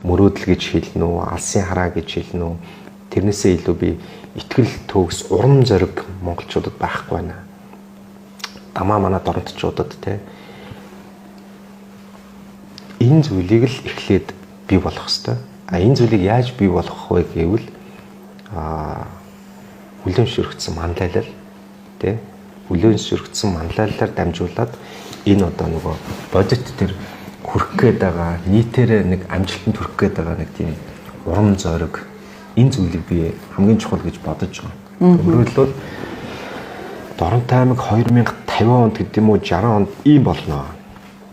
мөрөөдөл гэж хэлнэ үү, алсын хараа гэж хэлнэ үү. Тэрнээсээ илүү би итгэл төгс урам зориг монголчуудад байхгүй байна. Дамаа манай дорнотчуудад те энэ зүйлийг л эхлээд бий болгох ёстой. Энэ зүйлийг яаж бий болгох вэ гэвэл хүлээмжшөрөгдсөн манлайлал те хүлээмжшөрөгдсөн манлайлалаар дамжуулаад энэ одоо нөгөө бодит төр хүрх гээд байгаа нийтээрээ нэг амжилтанд хүрх гээд байгаа нэг тийм урам зориг энэ зүйлийг би хамгийн чухал гэж бодож байгаа. Өөрөөр хэлбэл Доронтой аймаг 2050 онд гэдэг юм уу 60 онд ийм болно.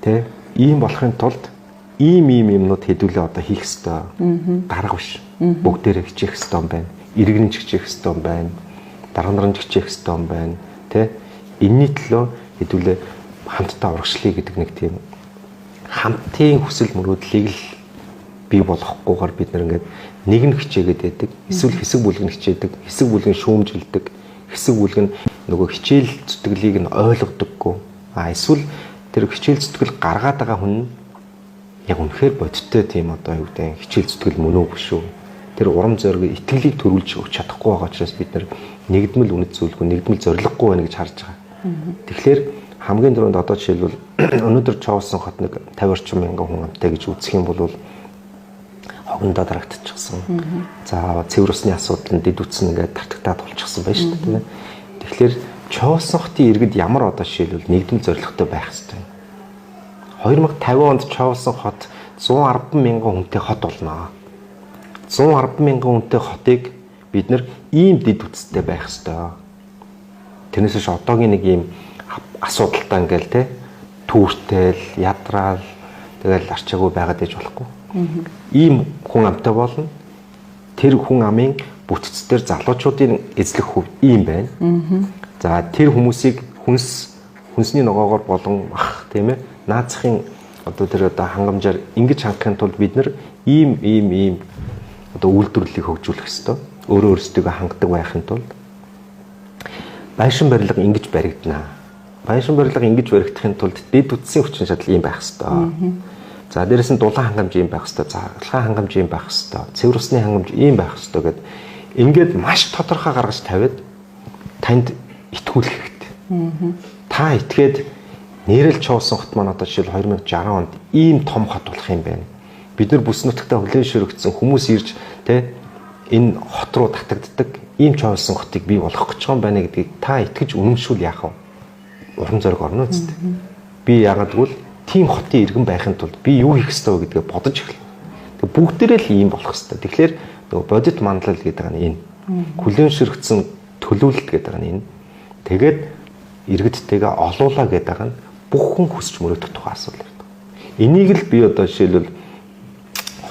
Тэ? Ийм болохын тулд ийм юмнууд хэдүүлээ одоо хийх ёстой. Дарга биш. Бүгдээрээ хичээх ёстой юм байна. Иргэн хичээх ёстой юм байна. Дарга нарын хичээх ёстой юм байна. Тэ? Энэний төлөө хэдүүлээ хамтдаа урагшлая гэдэг нэг тийм хамтын хүсэл мөрөөдлийг л бий болгохгүйгээр бид нэгээд нэг нь хичээгээд байдаг. Эсвэл хэсэг бүлэг нь хичээдэг, хэсэг бүлэг нь шүүмжилдэг, хэсэг бүлэг нь нөгөө хичээл зүтгэлийг нь ойлгодоггүй. Эсвэл тэр хичээл зүтгэл гаргаад байгаа хүн нь яг үнэхээр бодиттой тийм одоо юу гэдэг хичээл зүтгэл мөн үү биш үү? Тэр урам зориг, итгэлийг төрүүлж өгч чадахгүй байгаа учраас бид нэгдмэл үнэт зүйлгүй, нэгдмэл зориггүй байна гэж харж байгаа. Тэгэхээр хамгийн түрүүнд одоо жишээлбэл өнөөдөр Чоусон хот нэг 50 орчим мянган хүн амтай гэж үзэх юм бол хогондоо дарагдчихсан. За цэвэр усны асуудал нь дэд үтсэн ингээд тартагтаад болчихсон байна шүү дээ. Тэгэхээр Чоусон хотын иргэд ямар одоо жишээлбэл нэгдмэл зоригтой байх ёстой. 2050 онд Чоусон хот 110 мянган хүнтэй хот болно. 110 мянган хүнтэй хотыг бид нэр ийм дэд үтстэй байх ёстой. Тэрнээс ш одоогийн нэг ийм асуудалтай ингээл те түүртэл, ядраал тэгэл арчаагүй байгаад иж болохгүй. Ийм хүн амтай болно. Тэр хүн амын бүтцээр залуучуудын эзлэх хөв ийм байна. За тэр хүмүүсийг хүнсний ногоогоор болон ах тийм ээ наацхийн одоо тэр одоо хангамжаар ингэж хангахын тулд бид нар ийм одоо үйлдвэрлэлийг хөгжүүлэх ёстой. Өөрөө өөрсдөө хангадаг байхын тулд байшин барилга ингэж баригдана. Байшин барилга ингэж баригдахын тулд дэд үтсийн хүчин чадал ийм байх ёстой. За дээрэс нь дулаан хангамж ийм байх ёстой. Заргалгаа хангамж ийм байх ёстой. Цэвэр усны хангамж ийм байх ёстой гэд ингээд маш тодорхой гаргаж тавиад танд итгүүлэх хэрэгтэй. Та итгээд нэрэл Чоусон хот маань одоо жишээл 2060 онд ийм том хот болох юм байна. Бид нар бүс нутагтаа хүлээн шөрөгдсөн хүмүүс ирж тэ энэ хот руу татагддаг ийм Чоусон хотыг бий болгох гэж байгаа юм байна гэдгийг та итгэж үнэмшүүл яах вэ? Урам зориг орно үстэ. Би яагаад гэвэл тийм хотын иргэн байхын тулд би юу хийх ёстой вэ гэдгээ бодож эхэлнэ. Тэгээ бүгдээрээ л ийм болох ёстой. Тэгэхээр нөгөө бодит манлал гэдэг нь энэ. Хүлээн шөрөгдсөн төлөвлөлт гэдэг нь энэ. Тэгээд иргэдтэйгээ олуулаа гэдэг нь бүх хүн хүсч мөрөөдөх тухай асуудал байдаг. Энийг л би одоо жишээлбэл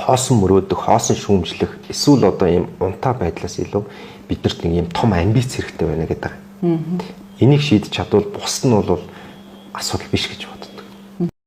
хоосон мөрөөдөх, хоосон шүүмжлэх эсвэл одоо ийм унтаа байдлаас илүү биднэрт нэг ийм том амбиц хэрэгтэй байна гэдэг. Энийг шийдэж чадвал бус нь бол асуудал биш гэж бодож